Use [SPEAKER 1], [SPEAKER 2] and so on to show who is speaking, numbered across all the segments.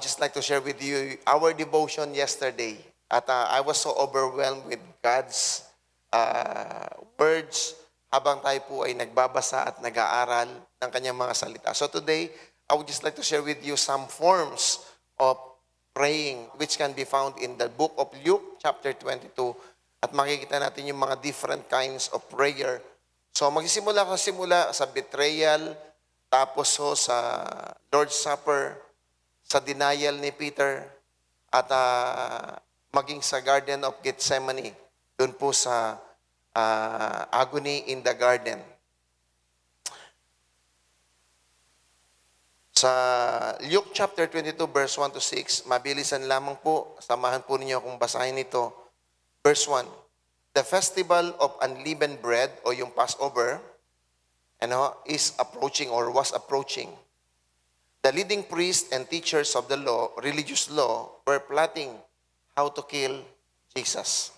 [SPEAKER 1] would just like to share with you our devotion yesterday. At I was so overwhelmed with God's words habang tayo po ay nagbabasa at nag-aaral ng kanyang mga salita. So today, I would just like to share with you some forms of praying which can be found in the book of Luke chapter 22 at makikita natin yung mga different kinds of prayer. So magsisimula sa betrayal, tapos sa Lord's Supper, sa denial ni Peter, at maging sa Garden of Gethsemane, doon po sa agony in the garden. Sa Luke chapter 22 verse 1 to 6, mabilisan lamang po, samahan po ninyo akong basahin ito. Verse 1, the festival of unleavened bread o yung Passover is approaching or was approaching. The leading priests and teachers of the law, religious law, were plotting how to kill Jesus.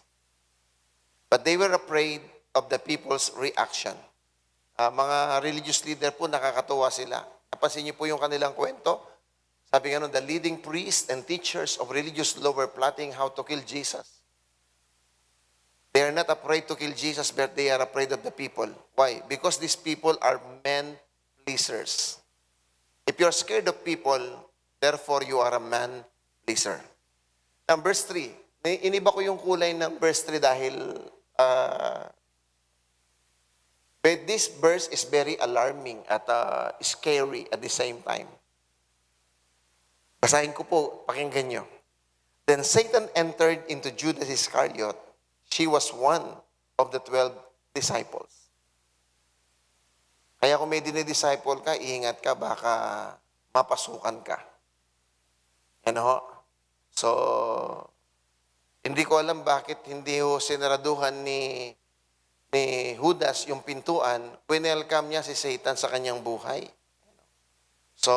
[SPEAKER 1] But they were afraid of the people's reaction. Mga religious leader po, nakakatuwa sila. Napansin niyo po yung kanilang kwento? Sabi nga the leading priests and teachers of religious law were plotting how to kill Jesus. They are not afraid to kill Jesus, but they are afraid of the people. Why? Because these people are men pleasers. If you are scared of people, therefore you are a man pleaser. Now, verse 3. Iniba ko yung kulay ng verse 3 dahil but this verse is very alarming at scary at the same time. Basahin ko po, pakinggan nyo. Then Satan entered into Judas Iscariot. She was one of the 12 disciples. Kaya kung may dinidisciple ka, iingat ka, baka mapasukan ka. So, hindi ko alam bakit hindi sinaraduhan ni Judas yung pintuan, winelcome niya si Satan sa kanyang buhay. So,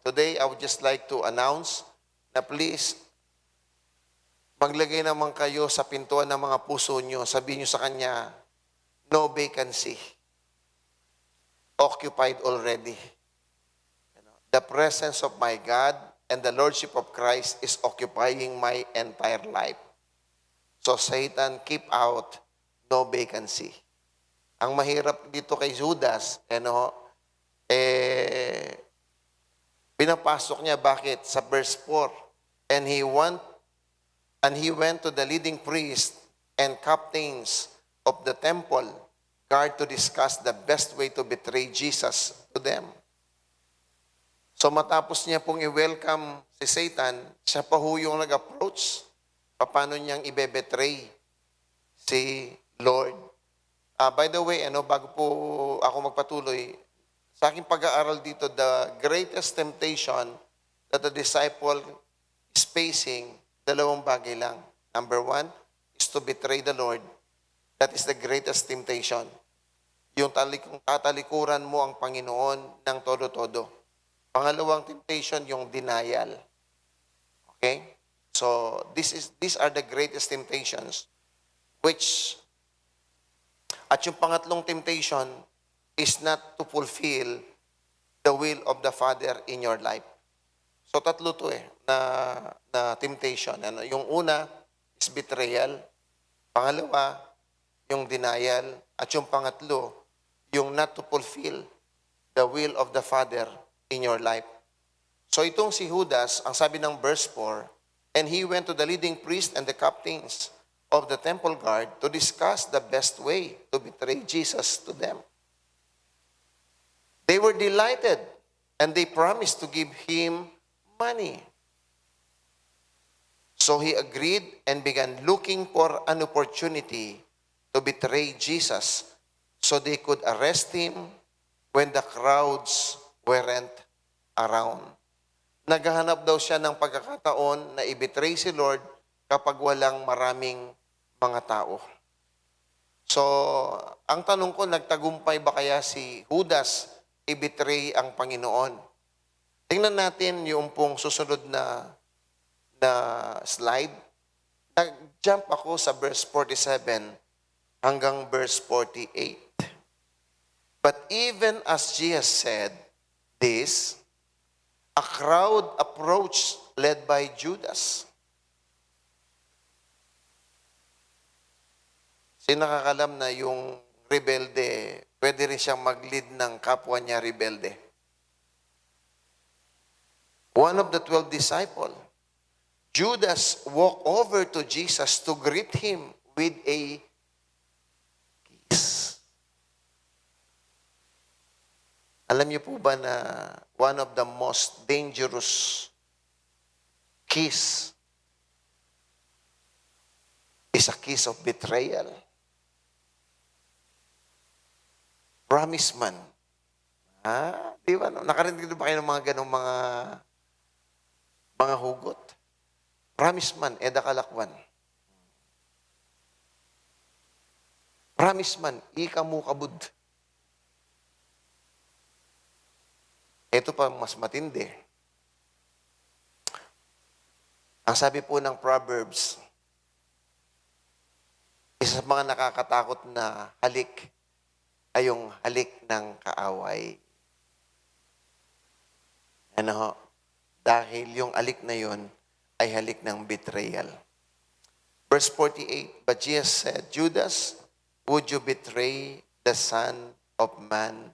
[SPEAKER 1] today I would just like to announce na please, maglagay naman kayo sa pintuan ng mga puso nyo, sabihin nyo sa kanya, no vacancy. Occupied already. The presence of my God and the Lordship of Christ is occupying my entire life. So Satan, keep out, no vacancy. Ang mahirap dito kay Judas, pinapasok niya, bakit? Sa verse 4, and he went to the leading priests and captains of the temple guard to discuss the best way to betray Jesus to them. So matapos niya pong i-welcome si Satan, siya pa ho yung nag-approach. Paano niyang i-betray si Lord? By the way, bago po ako magpatuloy, sa aking pag-aaral dito, the greatest temptation that the disciple is facing, dalawang bagay lang. Number 1 is to betray the Lord. That is the greatest temptation. Yung tatalikuran mo ang Panginoon ng todo-todo. Pangalawang temptation, yung denial. Okay? So, these are the greatest temptations at yung pangatlong temptation is not to fulfill the will of the Father in your life. So, tatlo to na temptation. Yung una is betrayal. Pangalawa, yung denial. At yung pangatlo, yung not to fulfill the will of the Father in your life. So, itong si Judas, ang sabi ng verse 4, and he went to the leading priest and the captains of the temple guard to discuss the best way to betray Jesus to them. They were delighted and they promised to give him money. So he agreed and began looking for an opportunity to betray Jesus so they could arrest him when the crowds weren't around. Naghahanap daw siya ng pagkakataon na i-betray si Lord kapag walang maraming mga tao. So, ang tanong ko, nagtagumpay ba kaya si Judas i-betray ang Panginoon? Tingnan natin yung pong susunod na slide. Nag-jump ako sa verse 47 hanggang verse 48. But even as Jesus said this, a crowd approached led by Judas. Sino nakakalam na yung rebelde, pwede rin siyang mag-lead ng kapwa niya rebelde? One of the 12 disciples, Judas walked over to Jesus to greet him with a kiss. Alam niyo po ba na one of the most dangerous kiss is a kiss of betrayal? Promise man. Di ba? Nakarinig ba kayo ng mga ganong mga hugot? Promise man, eda kalakwan. Promise man, ika mo kabud. Ito pa mas matindi. Ang sabi po ng Proverbs, isa sa mga nakakatakot na halik ay yung halik ng kaaway. Ano ho? Dahil yung halik na yon ay halik ng betrayal. Verse 48, but Jesus said, Judas, would you betray the Son of Man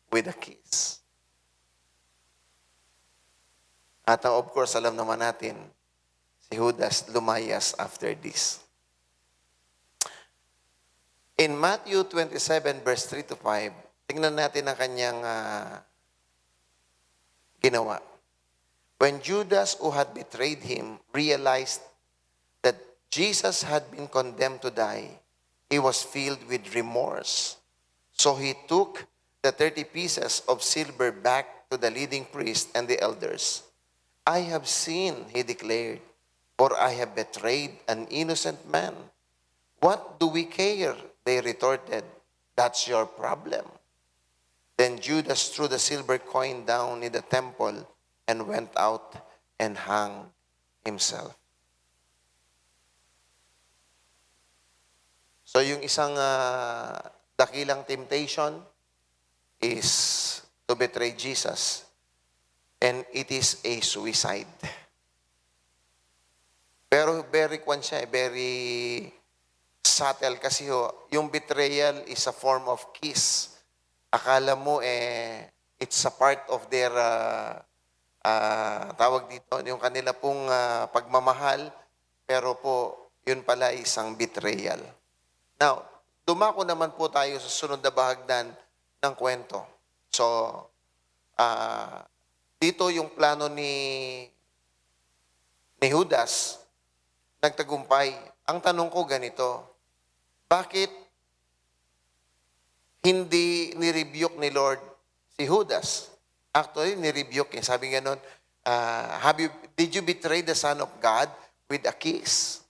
[SPEAKER 1] with a kiss? At of course, alam naman natin, si Judas lumayas after this. In Matthew 27, verse 3 to 5, tingnan natin ang kanyang ginawa. When Judas, who had betrayed him, realized that Jesus had been condemned to die, he was filled with remorse. So he took the 30 pieces of silver back to the leading priest and the elders. I have sinned, he declared, for I have betrayed an innocent man. What do we care? They retorted. That's your problem. Then Judas threw the silver coin down in the temple and went out and hung himself. So yung isang dakilang temptation is to betray Jesus. And it is a suicide. Pero very subtle kasi yung betrayal is a form of kiss. Akala mo it's a part of their tawag dito, yung kanila pong pagmamahal, pero po yun pala isang betrayal. Now, dumako naman po tayo sa sunod na bahagdan ng kwento. So, dito yung plano ni Judas nagtagumpay. Ang tanong ko ganito, bakit hindi ni-rebuke ni Lord si Judas? Actually, ni-rebuke niya. Sabi nga nun, did you betray the Son of God with a kiss?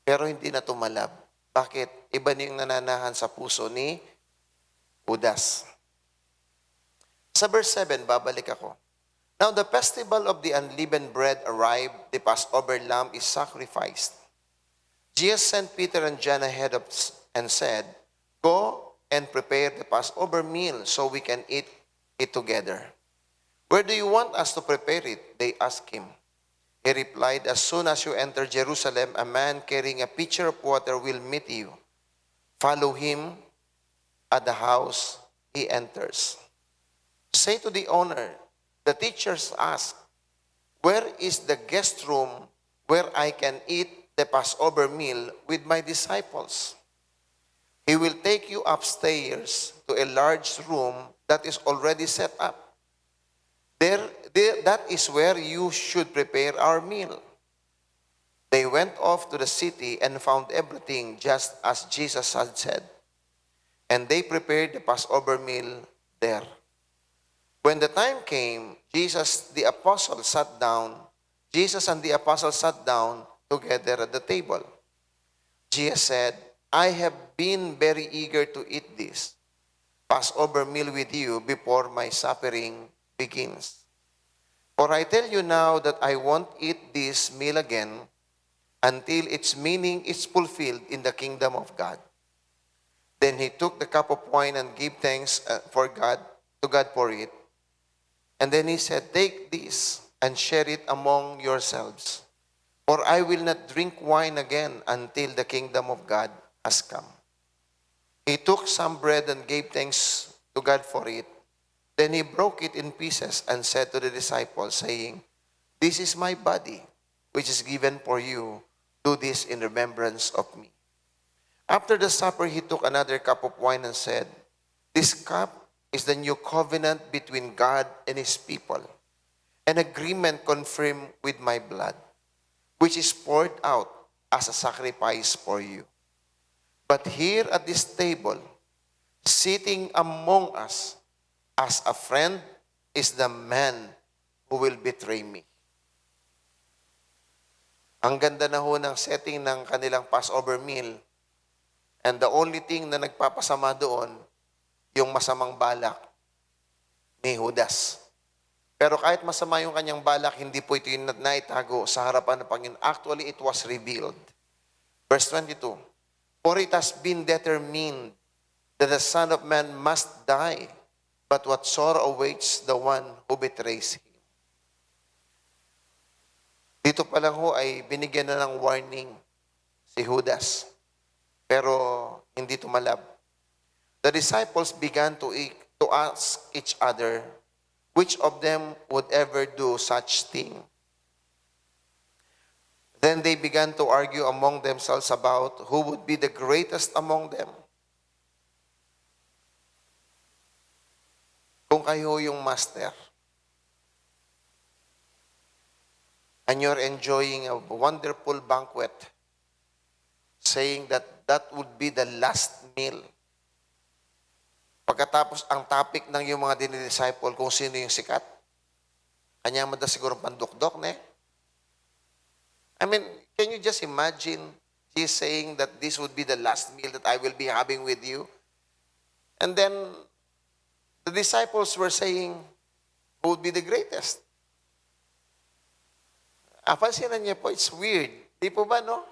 [SPEAKER 1] Pero hindi na tumalab. Bakit? Iba na yung nananahan sa puso ni Judas. Sa verse 7, babalik ako. Now the festival of the unleavened bread arrived, the Passover lamb is sacrificed. Jesus sent Peter and John ahead and said, go and prepare the Passover meal so we can eat it together. Where do you want us to prepare it? They asked him. He replied, as soon as you enter Jerusalem, a man carrying a pitcher of water will meet you. Follow him at the house he enters. Say to the owner, the teachers ask, where is the guest room where I can eat the Passover meal with my disciples? He will take you upstairs to a large room that is already set up. That is where you should prepare our meal. They went off to the city and found everything just as Jesus had said. And they prepared the Passover meal there. When the time came, Jesus and the apostles sat down together at the table. Jesus said, I have been very eager to eat this Passover meal with you before my suffering begins. For I tell you now that I won't eat this meal again until its meaning is fulfilled in the kingdom of God. Then he took the cup of wine and gave thanks to God for it. And then he said, take this, and share it among yourselves. For I will not drink wine again until the kingdom of God has come. He took some bread and gave thanks to God for it. Then he broke it in pieces and said to the disciples, saying, "This is my body, which is given for you. Do this in remembrance of me." After the supper, he took another cup of wine and said, "This cup is the new covenant between God and his people, an agreement confirmed with my blood, which is poured out as a sacrifice for you. But here at this table, sitting among us as a friend, is the man who will betray me." Ang ganda na ho ng setting ng kanilang Passover meal. And the only thing na nagpapasama doon, yung masamang balak ni Judas. Pero kahit masama yung kanyang balak, hindi po ito yung naitago sa harapan ng Panginoon. Actually, it was revealed. Verse 22, "For it has been determined that the Son of Man must die, but what sorrow awaits the one who betrays him." Dito pa lang ho ay binigyan na ng warning si Judas. Pero hindi tumalab. The disciples began to ask each other, which of them would ever do such thing? Then they began to argue among themselves about who would be the greatest among them. Kung kayo yung master, and you're enjoying a wonderful banquet, saying that that would be the last meal. Pagkatapos ang topic ng yung mga dinidisciple kung sino yung sikat, kanya mada siguro pandukdok, ne? I mean, can you just imagine he's saying that this would be the last meal that I will be having with you? And then, the disciples were saying, who would be the greatest? Pansinan niya po, it's weird. Di po ba, no?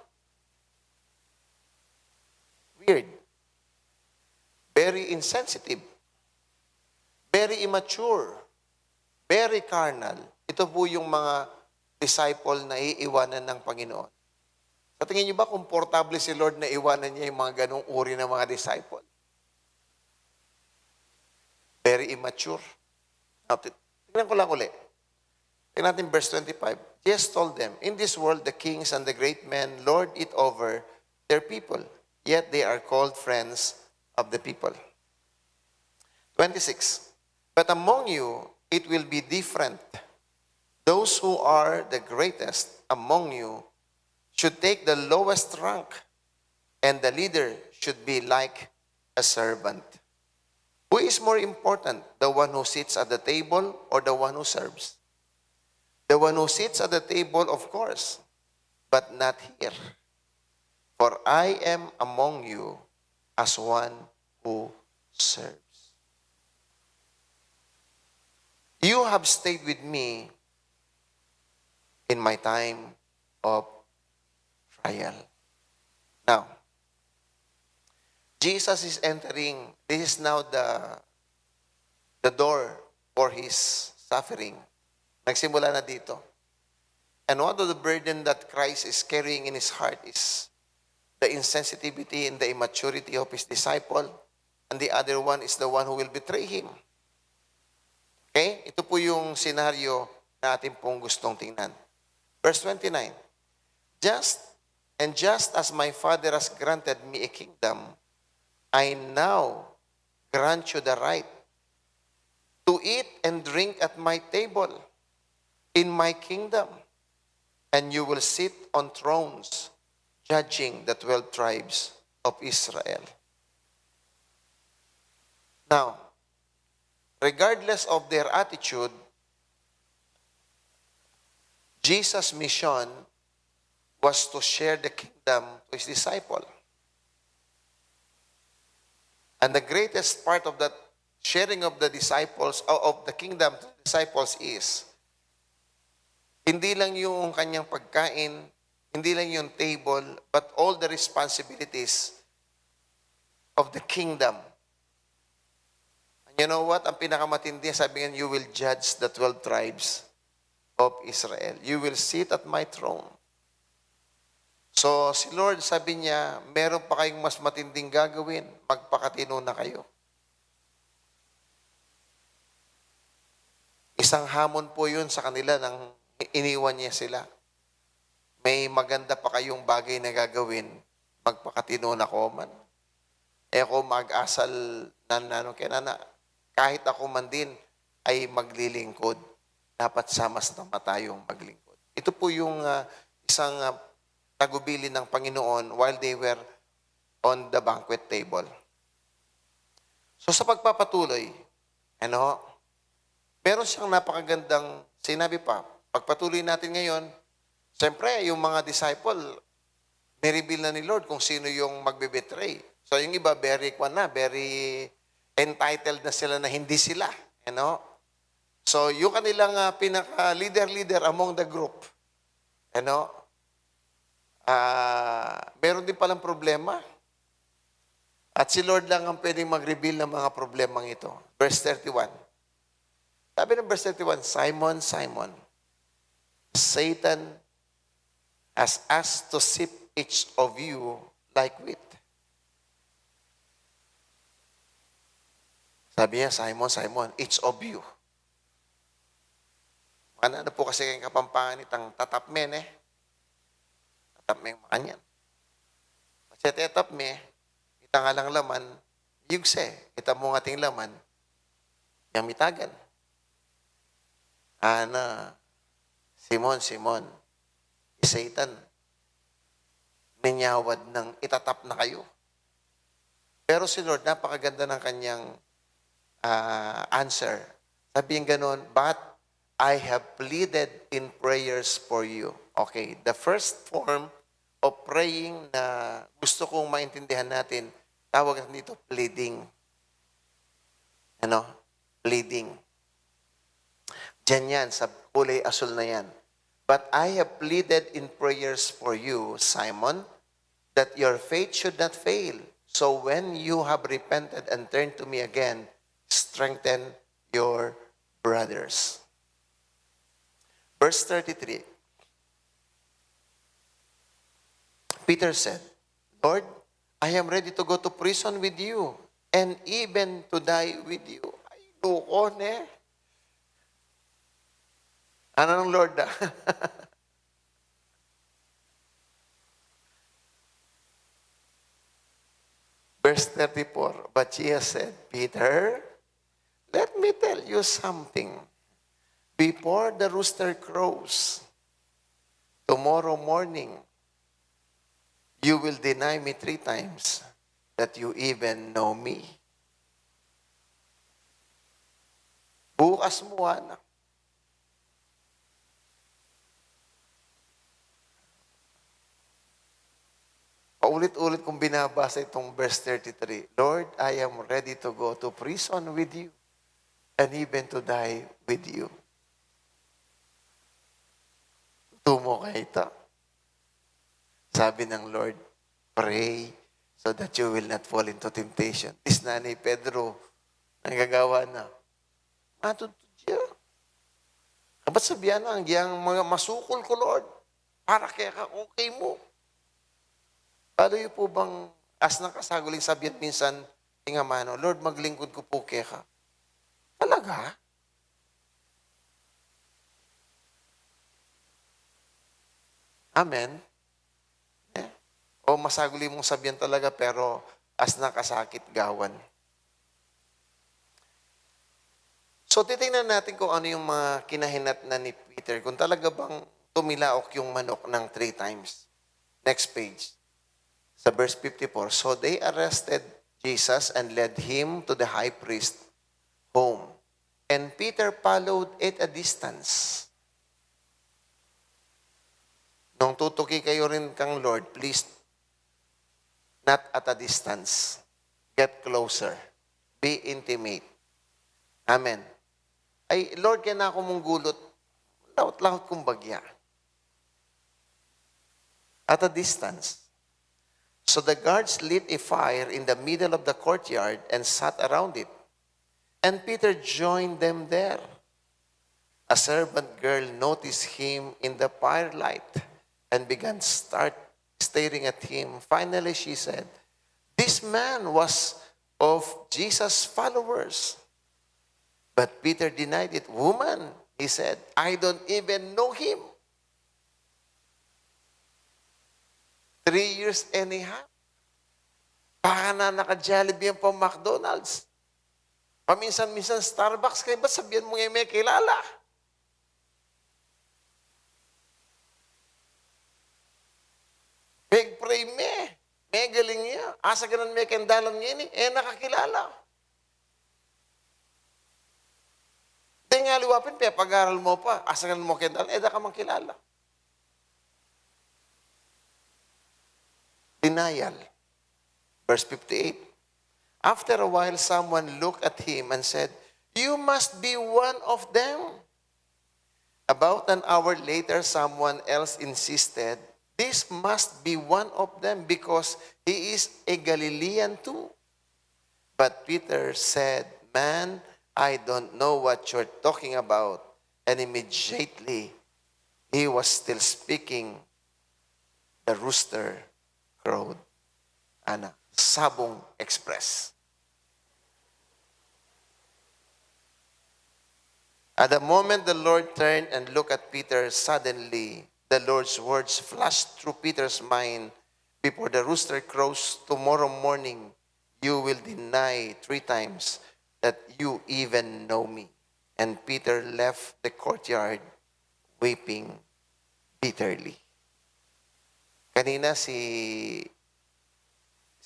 [SPEAKER 1] Weird. Very insensitive. Very immature. Very carnal. Ito po yung mga disciple na iiwanan ng Panginoon. Sa tingin niyo ba, komportable si Lord na iwanan niya yung mga ganong uri ng mga disciple? Very immature. Tingnan ko lang ulit. Tingnan natin verse 25. Jesus told them, "In this world, the kings and the great men lord it over their people, yet they are called friends of the people." 26. "But among you, it will be different. Those who are the greatest among you should take the lowest rank, and the leader should be like a servant. Who is more important, the one who sits at the table or the one who serves? The one who sits at the table, of course, but not here. For I am among you as one who serves. You have stayed with me in my time of trial." Now, Jesus is entering. This is now the door for his suffering. Nagsimula na dito. And one of the burden that Christ is carrying in his heart is the insensitivity and the immaturity of his disciple. And the other one is the one who will betray him. Okay? Ito po yung senaryo na atin pong gustong tingnan. Verse 29. Just as my Father has granted me a kingdom, I now grant you the right to eat and drink at my table in my kingdom, and you will sit on thrones judging the 12 tribes of Israel. Now, regardless of their attitude, Jesus' mission was to share the kingdom to his disciple. And the greatest part of that sharing of the disciples, of the kingdom to the disciples is, hindi lang yung kanyang pagkain, hindi lang yung table, but all the responsibilities of the kingdom. And you know what? Ang pinakamatindi, sabi nga, you will judge the 12 tribes of Israel. You will sit at my throne. So, si Lord, sabi niya, meron pa kayong mas matinding gagawin. Magpakatino na kayo. Isang hamon po yun sa kanila nang iniwan niya sila. May maganda pa kayong bagay na gagawin. Magpakatino na ko man. Ako mag-asal na kahit ako man din ay maglilingkod. Dapat sama-sama tayong maglingkod. Ito po yung isang tagubilin ng Panginoon while they were on the banquet table. So sa pagpapatuloy, meron siyang napakagandang sinabi pa. Pagpatuloy natin ngayon, siyempre yung mga disciple, nireveal na ni Lord kung sino yung magbe-betray. So yung iba, very entitled na sila na hindi sila. So yung kanilang pinaka-leader among the group, meron din palang problema. At si Lord lang ang pwedeng mag-reveal ng mga problemang ito. Verse 31. Sabi ng verse 31, Simon, Simon, Satan has asked to sift each of you like wheat. Sabi niya, Simon, Simon, each of you. Ano po kasi kayong kapampangan itang tatapmen Tatapmen makanyan. Kasi tatapme, kita nga lang laman, yugse, kita mo nga ting laman, yung mitagan. Simon, si Satan, ninyawad ng itatap na kayo. Pero si Lord, napakaganda ng kanyang answer. Sabihin ganon, but I have pleaded in prayers for you. Okay, the first form of praying na gusto kong maintindihan natin, tawag natin dito, pleading. Pleading. Diyan yan, sa kulay asul na yan. But I have pleaded in prayers for you, Simon, that your faith should not fail. So when you have repented and turned to me again, strengthen your brothers. Verse 33. Peter said, Lord, I am ready to go to prison with you and even to die with you. Ay, lukon Ano ng Lord Verse 34, but Jesus said, Peter, let me tell you something. Before the rooster crows, tomorrow morning, you will deny me 3 times that you even know me. Bukas mo, anak. Paulit-ulit kong binabasa itong verse 33. Lord, I am ready to go to prison with you and even to die with you. Tumo ka ito. Sabi ng Lord, pray so that you will not fall into temptation. Is na ni Pedro, nanggagawa na. Matutod siya. Kabat sabihan na, ang mga masukol ko, Lord, para kaya ka okay mo. Paano yun po bang as ng kasaguling sabihan minsan, nga mano, Lord, maglingkod ko po kaya ka. Talaga? Amen? O masaguli mong sabihan talaga pero as nakasakit gawan. So titingnan natin kung ano yung mga kinahinatnan ni Peter. Kung talaga bang tumilaok yung manok ng 3 times. Next page. Sa verse 54, so they arrested Jesus and led him to the high priest home. And Peter followed at a distance. Nung tutuki kayo rin kang Lord, please, not at a distance. Get closer. Be intimate. Amen. Ay, Lord, kaya na ako mong gulot. Laot-laot kong bagya. At a distance. So the guards lit a fire in the middle of the courtyard and sat around it. And Peter joined them there. A servant girl noticed him in the firelight and began staring at him. Finally, she said, "This man was of Jesus' followers." But Peter denied it. "Woman," he said, "I don't even know him." 3 years and a half. Baka na naka-Jollibee ang pang McDonald's. Paminsan-minsan Starbucks, kaya ba't sabihan mo ngayon may kilala? Pray me. May galing niya. Asa ganan may kendalan niya ni. Nakakilala. Di nga liwapin, pag-aral mo pa. Asa ganan mo kendalan, da ka mang kilala. Denial. Verse 58. After a while, someone looked at him and said, "You must be one of them." About an hour later, someone else insisted, "This must be one of them because he is a Galilean too." But Peter said, "Man, I don't know what you're talking about." And immediately, he was still speaking. The rooster crowed. Sabong Express. At the moment the Lord turned and looked at Peter, suddenly the Lord's words flashed through Peter's mind. "Before the rooster crows tomorrow morning, you will deny 3 times that you even know me." And Peter left the courtyard weeping bitterly. Kanina si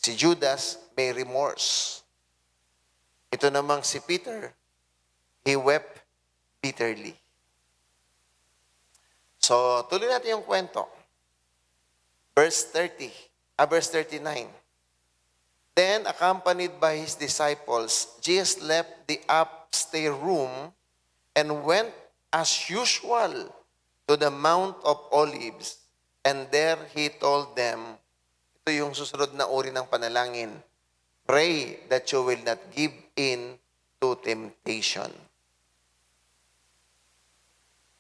[SPEAKER 1] Judas may remorse. Ito namang si Peter, he wept bitterly. So, tuloy natin yung kwento. Verse 39. Then, accompanied by his disciples, Jesus left the upstairs room and went as usual to the Mount of Olives. And there he told them, ito yung susunod na uri ng panalangin, "Pray that you will not give in to temptation."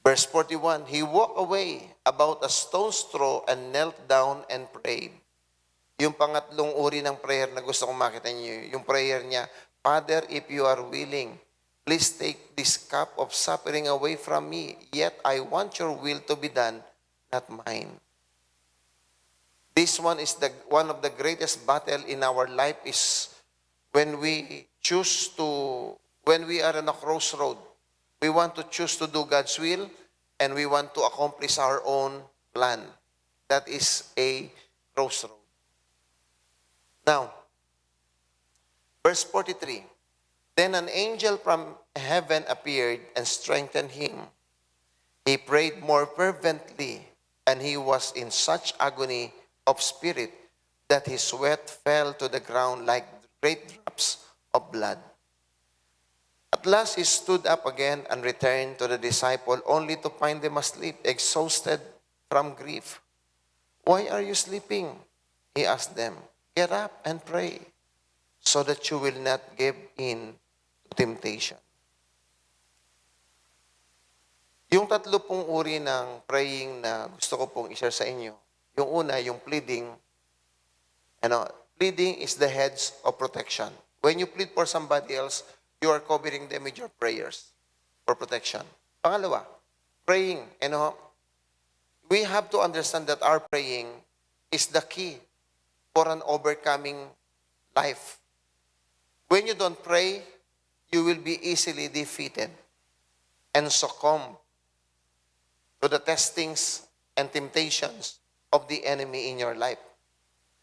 [SPEAKER 1] Verse 41, he walked away about a stone's throw and knelt down and prayed. Yung pangatlong uri ng prayer na gusto kong makita niyo, yung prayer niya, "Father, if you are willing, please take this cup of suffering away from me, yet I want your will to be done, not mine." This one is one of the greatest battle in our life is when we are in a crossroad. We want to choose to do God's will and we want to accomplish our own plan. That is a crossroad. Now, verse 43. Then an angel from heaven appeared and strengthened him. He prayed more fervently, and he was in such agony of spirit that his sweat fell to the ground like great drops of blood. At last he stood up again and returned to the disciple, only to find them asleep, exhausted from grief. "Why are you sleeping?" he asked them. "Get up and pray, so that you will not give in to temptation." Yung tatlo pong uri ng praying na gusto ko pong i-share sa inyo. Yung una, yung pleading. Pleading is the hedge of protection. When you plead for somebody else, you are covering them with your prayers for protection. Pangalawa, praying. We have to understand that our praying is the key for an overcoming life. When you don't pray, you will be easily defeated and succumb to the testings and temptations of the enemy in your life.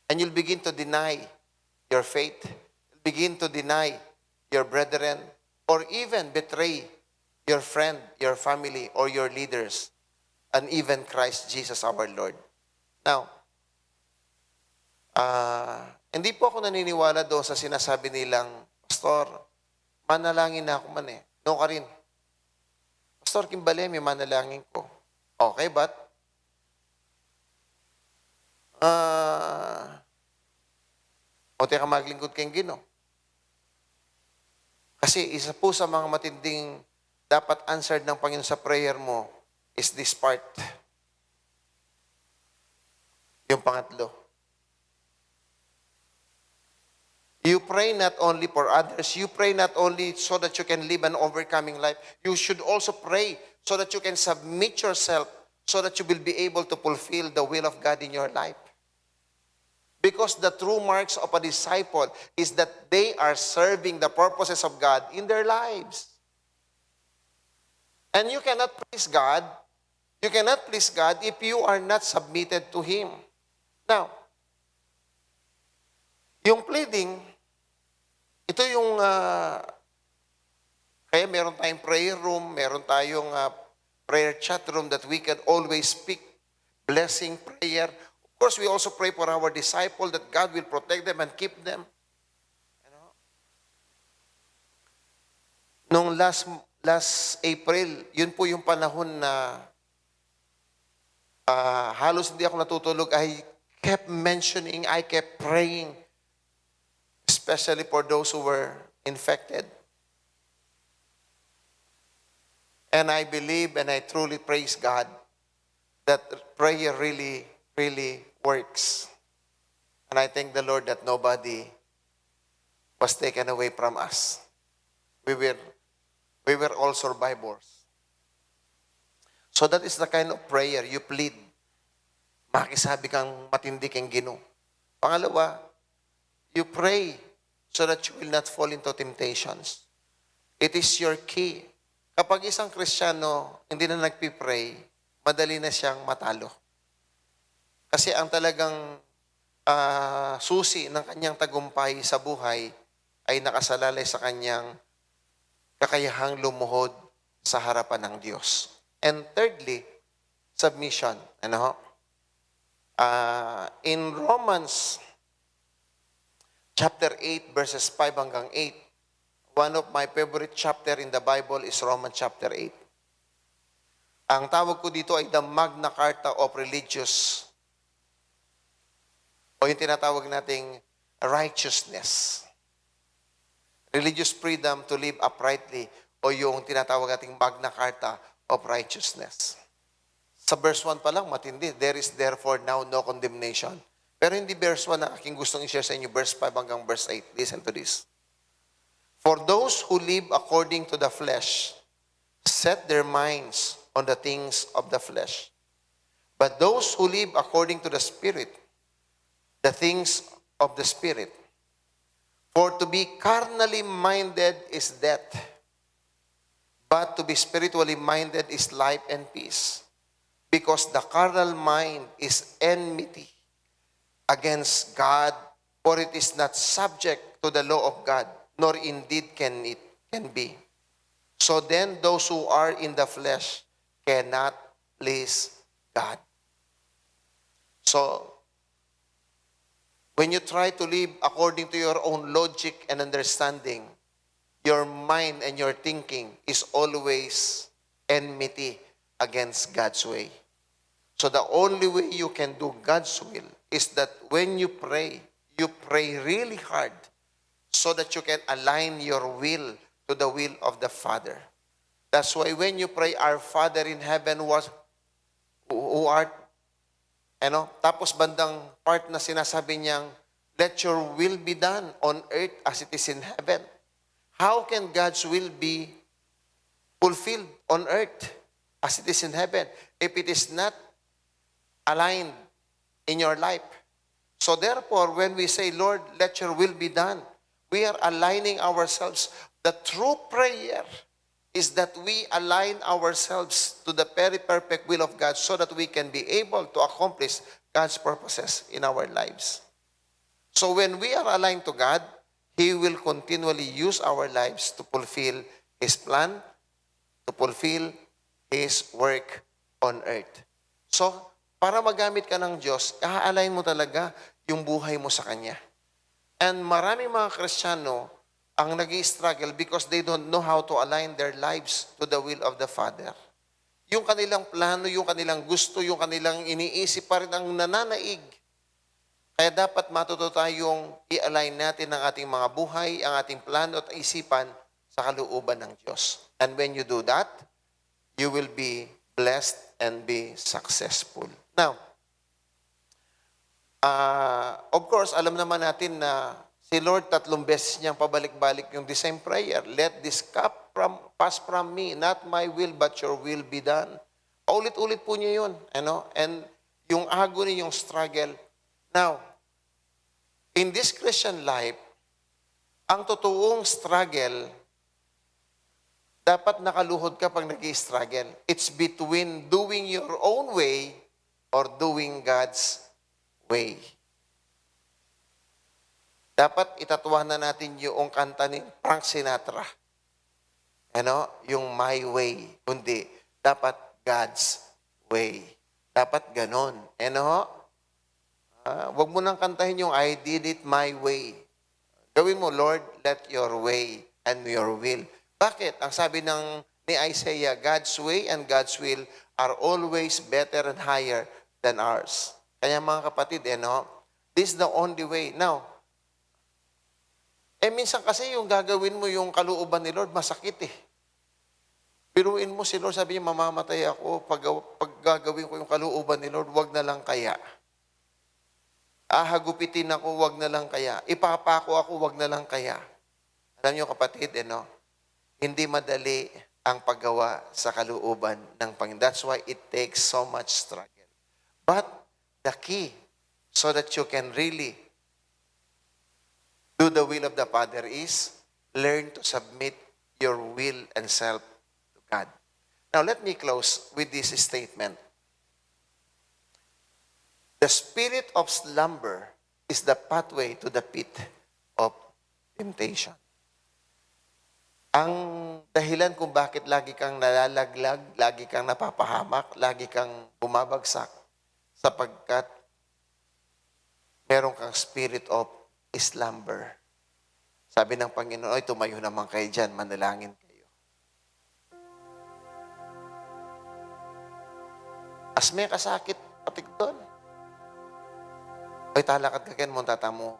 [SPEAKER 1] And you'll begin to deny your faith, you'll begin to deny your brethren, or even betray your friend, your family, or your leaders, and even Christ Jesus our Lord. Now, hindi po ako naniniwala doon sa sinasabi nilang, "Pastor, manalangin na ako man eh." No ka rin. "Pastor Kimbale, may manalangin ko." Okay, but o teka maglingkod kayong Ginoo. Kasi isa po sa mga matinding dapat answered ng Panginoon sa prayer mo is this part. Yung pangatlo. You pray not only for others, you pray not only so that you can live an overcoming life, you should also pray so that you can submit yourself so that you will be able to fulfill the will of God in your life. Because the true marks of a disciple is that they are serving the purposes of God in their lives. And you cannot please God if you are not submitted to Him. Now, yung pleading, ito yung, kaya meron tayong prayer room, meron tayong prayer chat room that we can always speak blessing, prayer. Of course, we also pray for our disciple that God will protect them and keep them. You know? Nung last April, yun po yung panahon na halos hindi ako natutulog. I kept mentioning, I kept praying, especially for those who were infected. And I believe and I truly praise God that prayer really, really works. And I thank the Lord that nobody was taken away from us. We were all survivors. So that is the kind of prayer you plead. Makisabi kang matindi kang Ginoo. Pangalawa, you pray so that you will not fall into temptations. It is your key. Kapag isang Kristiyano hindi na nagpipray, madali na siyang matalo. Kasi ang talagang susi ng kanyang tagumpay sa buhay ay nakasalalay sa kanyang kakayahang lumuhod sa harapan ng Diyos. And thirdly, submission. In Romans chapter 8, verses 5 hanggang 8, one of my favorite chapter in the Bible is Romans chapter 8. Ang tawag ko dito ay the Magna Carta of Religious, o yung tinatawag nating righteousness. Religious freedom to live uprightly, o yung tinatawag nating Magna Carta of Righteousness. Sa verse 1 pa lang, matindi. There is therefore now no condemnation. Pero hindi verse 1 na aking gustong i-share sa inyo, verse 5 hanggang verse 8. Listen to this. For those who live according to the flesh set their minds on the things of the flesh. But those who live according to the Spirit, the things of the Spirit. For to be carnally minded is death, but to be spiritually minded is life and peace. Because the carnal mind is enmity against God, for it is not subject to the law of God, nor indeed can be. So then those who are in the flesh cannot please God. So, when you try to live according to your own logic and understanding, your mind and your thinking is always enmity against God's way. So the only way you can do God's will is that when you pray really hard so that you can align your will to the will of the Father. That's why when you pray, Our Father in heaven who art, tapos bandang part na sinasabi niyang, let your will be done on earth as it is in heaven. How can God's will be fulfilled on earth as it is in heaven if it is not aligned in your life? So therefore, when we say, Lord, let your will be done, we are aligning ourselves. The true prayer is that we align ourselves to the very perfect will of God so that we can be able to accomplish God's purposes in our lives. So when we are aligned to God, He will continually use our lives to fulfill His plan, to fulfill His work on earth. So, para magamit ka ng Diyos, i-align mo talaga yung buhay mo sa Kanya. And maraming mga Kristiyano ang nag-i-struggle because they don't know how to align their lives to the will of the Father. Yung kanilang plano, yung kanilang gusto, yung kanilang iniisip pa rin ang nananaig. Kaya dapat matuto tayong i-align natin ang ating mga buhay, ang ating plano at isipan sa kalooban ng Diyos. And when you do that, you will be blessed and be successful. Now, of course, alam naman natin na si Lord 3 beses niyang pabalik-balik yung the same prayer. Let this cup pass from me, not my will, but your will be done. Paulit-ulit po niya yun. And yung agony, yung struggle. Now, in this Christian life, ang totoong struggle, dapat nakaluhod ka pag nag-i-struggle. It's between doing your own way or doing God's way. Dapat itatuhan na natin yung kanta ni Frank Sinatra. Yung My Way. Kundi, dapat God's way. Dapat ganon. Wag mo nang kantahin yung I did it my way. Gawin mo, Lord, let your way and your will. Bakit? Ang sabi ni Isaiah, God's way and God's will are always better and higher than ours. Kaya mga kapatid, this is the only way. Now, minsan kasi yung gagawin mo yung kalooban ni Lord, masakit eh. Piruin mo si Lord, sabi niya, mamamatay ako pag gagawin ko yung kalooban ni Lord, wag na lang kaya. Hagupitin ako, wag na lang kaya. Ipapako ako, wag na lang kaya. Alam niyo kapatid, hindi madali ang paggawa sa kalooban ng Panginoon. That's why it takes so much struggle. But the key, so that you can really do the will of the Father is, learn to submit your will and self to God. Now, let me close with this statement. The spirit of slumber is the pathway to the pit of temptation. Ang dahilan kung bakit lagi kang nalalaglag, lagi kang napapahamak, lagi kang bumabagsak, sapagkat meron kang spirit of slumber. Sabi ng Panginoon, "Oy, tumayo naman kayo dyan, manalangin kayo." As may kasakit, patik doon. Oy, talakad ka ken mo, tatamo.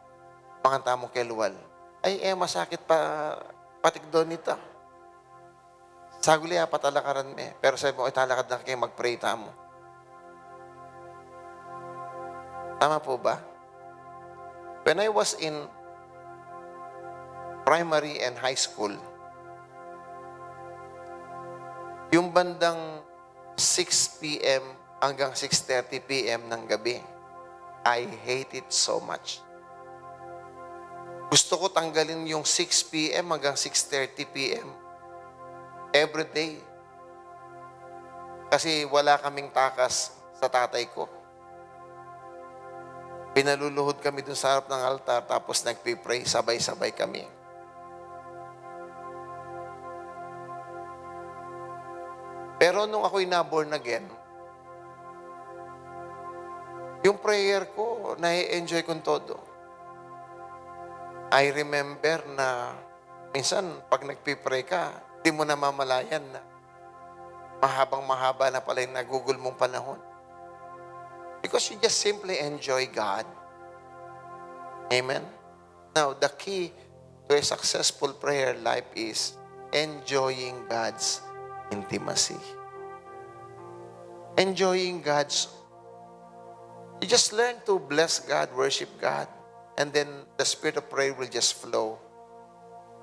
[SPEAKER 1] Panganta mo keluwal. Ay, masakit pa, patik doon nito. Saguli, patalakaran me. Pero sabi mo, oy, talakad na kayo, mag-pray tamo. Tama po ba? When I was in primary and high school, yung bandang 6 p.m. hanggang 6:30 p.m. ng gabi, I hate it so much. Gusto ko tanggalin yung 6 p.m. hanggang 6:30 p.m. every day. Kasi wala kaming takas sa tatay ko. Pinaluluhod kami dun sa harap ng altar, tapos nagpipray, sabay-sabay kami. Pero nung ako'y na-born again, yung prayer ko, nai-enjoy kong todo. I remember na minsan, pag nagpipray ka, di mo namamalayan na mahabang-mahaba na pala yung nagugol mong panahon. Because you just simply enjoy God. Amen? Now, the key to a successful prayer life is enjoying God's intimacy. Enjoying God's. You just learn to bless God, worship God, and then the spirit of prayer will just flow.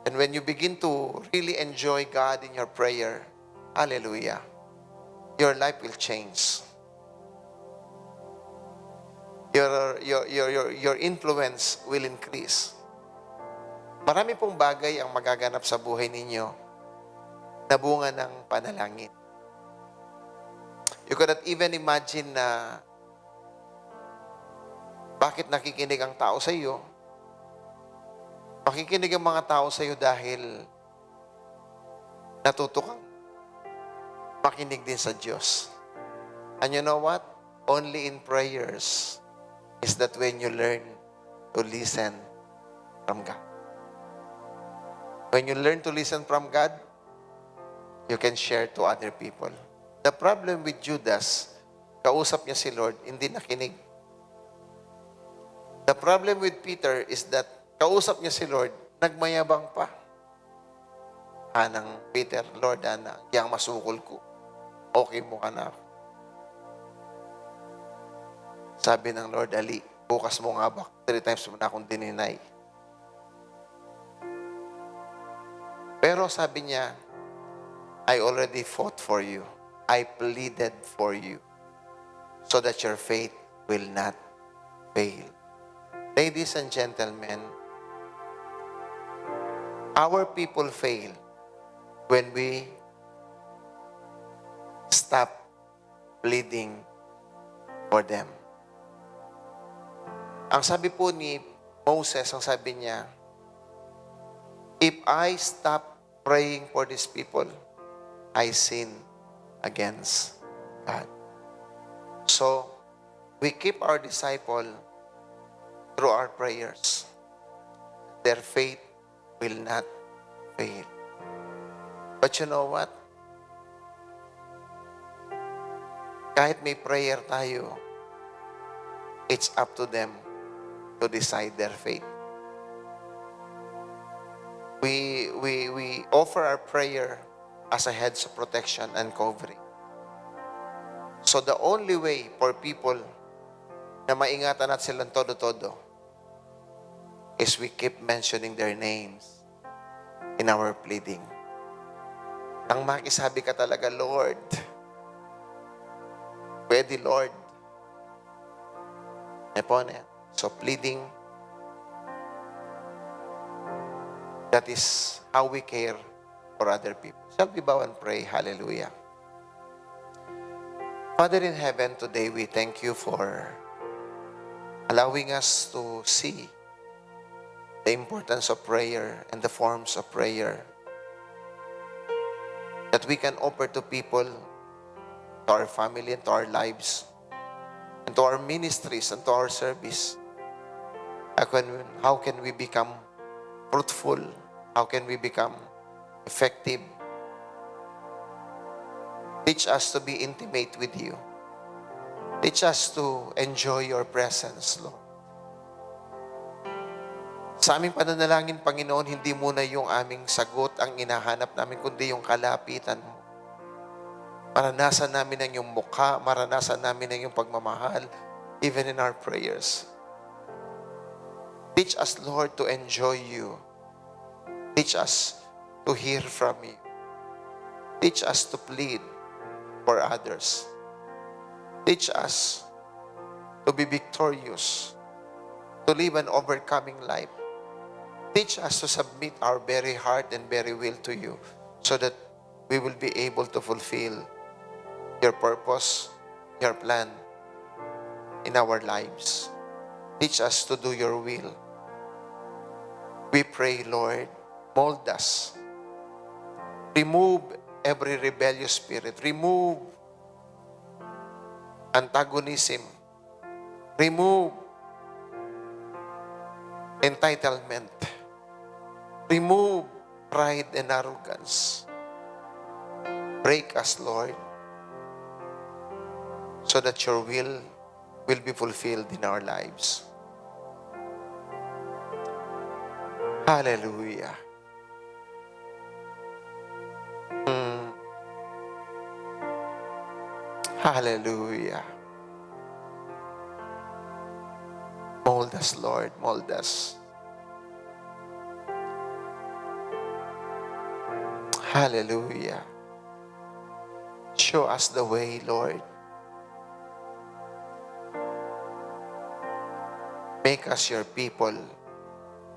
[SPEAKER 1] And when you begin to really enjoy God in your prayer, hallelujah, your life will change. Your influence will increase. Marami pong bagay ang magaganap sa buhay ninyo na bunga ng panalangin. You cannot even imagine na bakit nakikinig ang tao sa iyo. Makikinig ang mga tao sa iyo dahil natuto kang makinig din sa Diyos. And you know what? Only in prayers is that when you learn to listen from God. When you learn to listen from God, you can share to other people. The problem with Judas, kausap niya si Lord, hindi nakinig. The problem with Peter is that kausap niya si Lord, nagmayabang pa. Anang Peter, Lord, yang masukol ko. Okay mo ka na. Sabi ng Lord, Ali, bukas mo nga ba? 3 times mo na akong dininay. Pero sabi niya, I already fought for you. I pleaded for you so that your faith will not fail. Ladies and gentlemen, our people fail when we stop pleading for them. Ang sabi po ni Moses, ang sabi niya, if I stop praying for these people, I sin against God. So, we keep our disciple through our prayers. Their faith will not fail. But you know what? Kahit may prayer tayo, it's up to them to decide their faith. We offer our prayer as a hedge of protection and covering. So the only way for people na maingatan at silang todo-todo is we keep mentioning their names in our pleading. Nang makisabi ka talaga, Lord, pwede, Lord. So pleading, that is how we care for other people. Shall we bow and pray? Hallelujah. Father in heaven, today we thank you for allowing us to see the importance of prayer and the forms of prayer that we can offer to people, to our family and to our lives, and to our ministries and to our service. How can we become fruitful? How can we become effective? Teach us to be intimate with you. Teach us to enjoy your presence, Lord. Sa aming pananalangin, Panginoon, hindi muna yung aming sagot ang inahanap namin, kundi yung kalapitan mo. Maranasan namin ang iyong mukha, maranasan namin ang iyong pagmamahal, even in our prayers. Teach us, Lord, to enjoy you. Teach us to hear from you. Teach us to plead for others. Teach us to be victorious, to live an overcoming life. Teach us to submit our very heart and very will to you so that we will be able to fulfill your purpose, your plan in our lives. Teach us to do your will. We pray, Lord, mold us. Remove every rebellious spirit. Remove antagonism. Remove entitlement. Remove pride and arrogance. Break us, Lord, so that your will be fulfilled in our lives. Hallelujah. Hallelujah. Mold us, Lord. Mold us. Hallelujah. Show us the way, Lord. Make us your people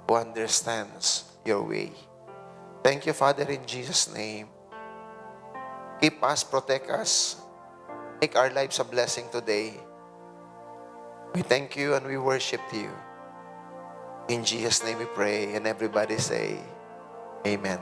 [SPEAKER 1] who understands your way. Thank you, Father, in Jesus' name. Keep us, protect us. Make our lives a blessing today. We thank you and we worship you. In Jesus' name we pray. And everybody say, Amen.